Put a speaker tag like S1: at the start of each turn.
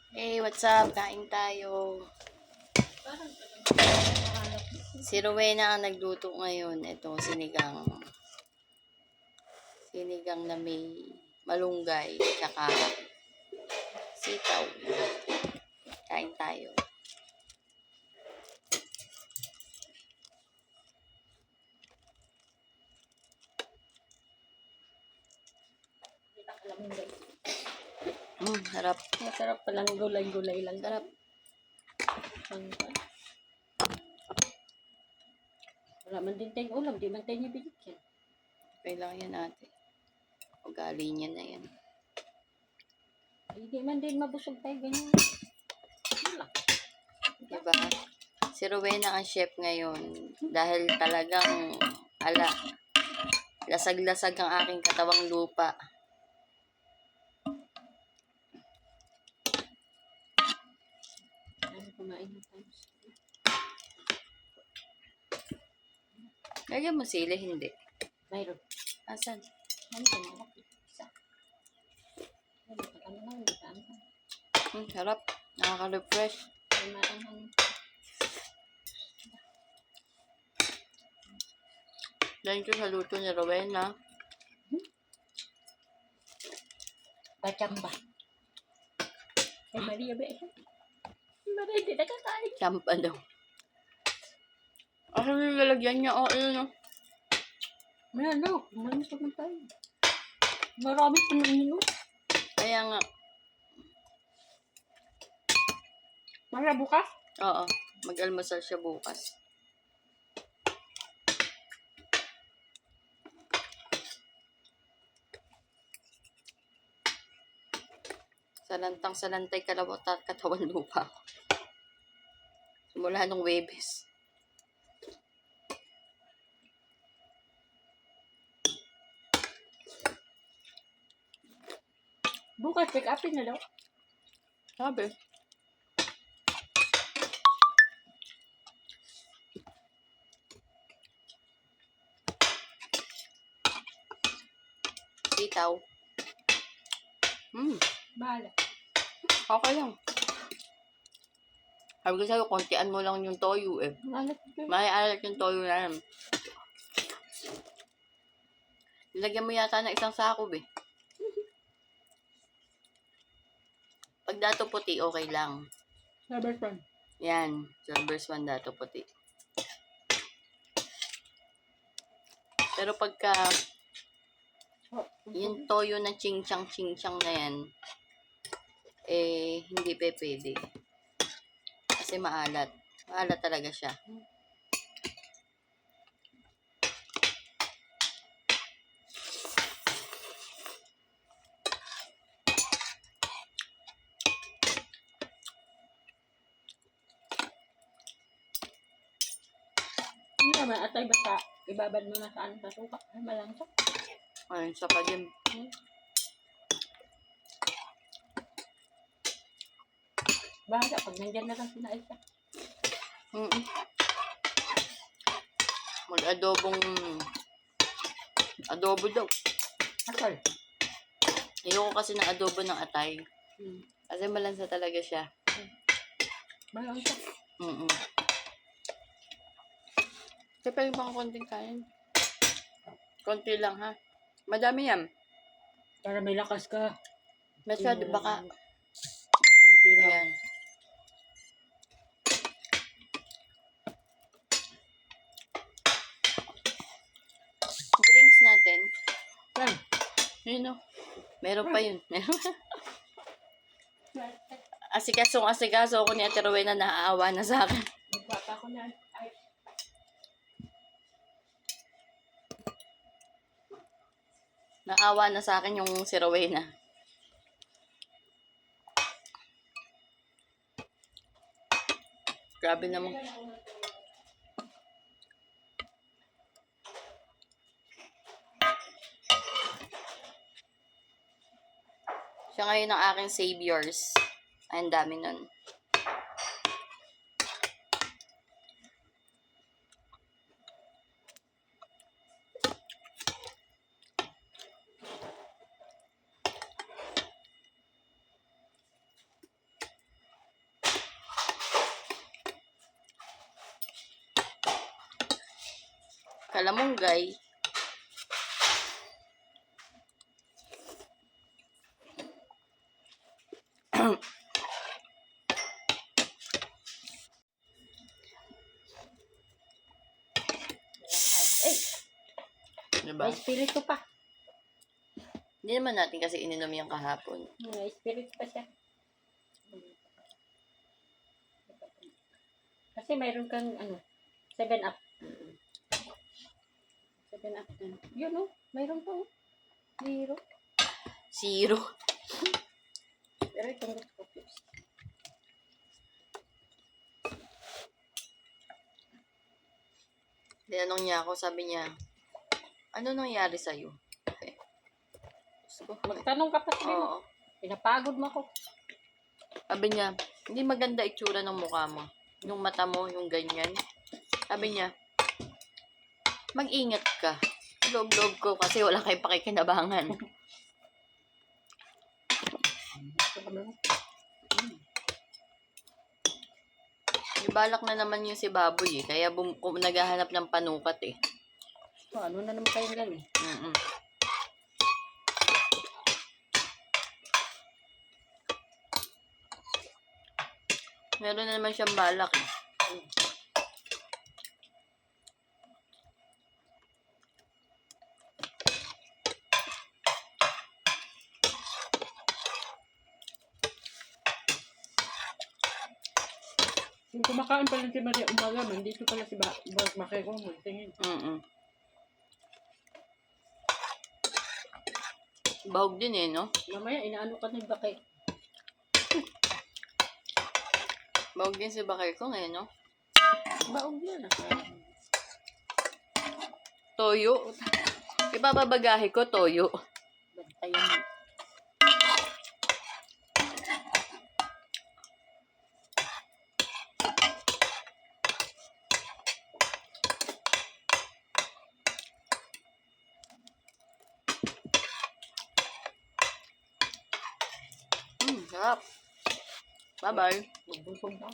S1: Hey, what's up? Kain tayo. Si Rowena ang nagluto ngayon. Ito, sinigang. Sinigang na may malunggay, tsaka sitaw. Kain tayo. Harap.
S2: Masarap palang gulay-gulay lang.
S1: Harap.
S2: Wala man din tayong ulam, di man tayo niya binigyan.
S1: Okay lang yan ate. Ugali niya na yan.
S2: Hindi man din mabusog tayo ganyan. Wala.
S1: Diba? Si Rowena ang chef ngayon. Dahil talagang, lasag-lasag ang aking katawang lupa.
S2: Ano kumain na tayo?
S1: Lagyan mo sili, hindi.
S2: Mayroon.
S1: Asan?
S2: Ano ka na? Isa. Ano na?
S1: Sarap. Nakaka-refresh. Thank you sa luto ni Rowena.
S2: Pachamba. Ay, Maria ba? Maria, hindi nakakain.
S1: Champa daw. Ako nilalagyan niya. Oh, ayun o.
S2: Mayroon daw. Malis naman tayo. Marami pa nang ino.
S1: Kaya nga.
S2: Mara bukas?
S1: Oo. Mag-almusal siya bukas. Salantang-salantay kalawat at katawan lupa. Simula nung Webes.
S2: Bukas, check upin na daw.
S1: Sabi. Sitaw.
S2: Bahala.
S1: Okay lang. Sabi ko sa'yo, kontian mo lang yung toyo eh.
S2: Alat ko.
S1: May alat yung toyo na yan. Nilagyan mo yata ng isang sako eh. Pag dato puti, okay lang.
S2: Number 1.
S1: Yan. Silver's one dato puti. Pero pagka yung toyo na ching-chang na yan, eh, hindi pwede. Kasi maalat. Maalat talaga siya.
S2: Hindi naman, atay basta ibabad mo na saan sa suka. Ay, malansa.
S1: Ayun, sa pa din.
S2: Bahala, pag nandyan na lang sinaisa.
S1: Adobo daw.
S2: Asal.
S1: Ayoko kasi ng adobo ng atay. Kasi malansa talaga siya.
S2: Malansa.
S1: Kaya pwede bang konting kain? Konti lang ha. Madami yan.
S2: Para may lakas ka.
S1: Masyado baka.
S2: Kunti lang.
S1: Ayan. Drinks natin.
S2: Yan.
S1: Yun o. Meron pa yun. Asikaso ako ni Ate Rowena na naaawa na sa akin.
S2: Nagpapa ko na. Ay.
S1: Naawa na sa akin yung si Rowena. Grabe naman. Siya ngayon ang aking saviors. Ay, ang dami nun. Kalamunggay.
S2: Ay,
S1: Diba?
S2: may espiritu pa.
S1: Hindi naman natin kasi ininom yung kahapon.
S2: May espiritu pa siya. Kasi mayroon kang, 7-up. 7-up na. Yun, mayroon pa, 0.
S1: Zero.
S2: Pero itong gusto ko, tips.
S1: Tinanong niya ako, sabi niya, ano nangyari sa'yo? Okay. Gusto ko,
S2: Magtanong ka pa sa
S1: oo.
S2: Pinapagod mo ako.
S1: Sabi niya, hindi maganda itsura ng mukha mo. Yung mata mo, yung ganyan. Sabi niya, mag-ingat ka. Loob-loob ko kasi wala kayong pakikinabangan. May balak na naman yung si Baboy eh. Kaya naghahanap ng panukat eh.
S2: So, ano na naman kayo lang eh.
S1: Mm-mm. Meron na naman siyang balak eh.
S2: Yung kumakain pala si Maria umaga, dito pala si Boss Makeko. Tingin.
S1: Mm-mm. Bahog din eh, no?
S2: Mamaya, inaano ka na bakit?
S1: Bahog din si Bakay ko ngayon, no?
S2: Baog yan
S1: Toyo. Ipapabagahe ko, toyo.
S2: Bantayan.
S1: Sarap. Bye-bye.
S2: Magbusog na.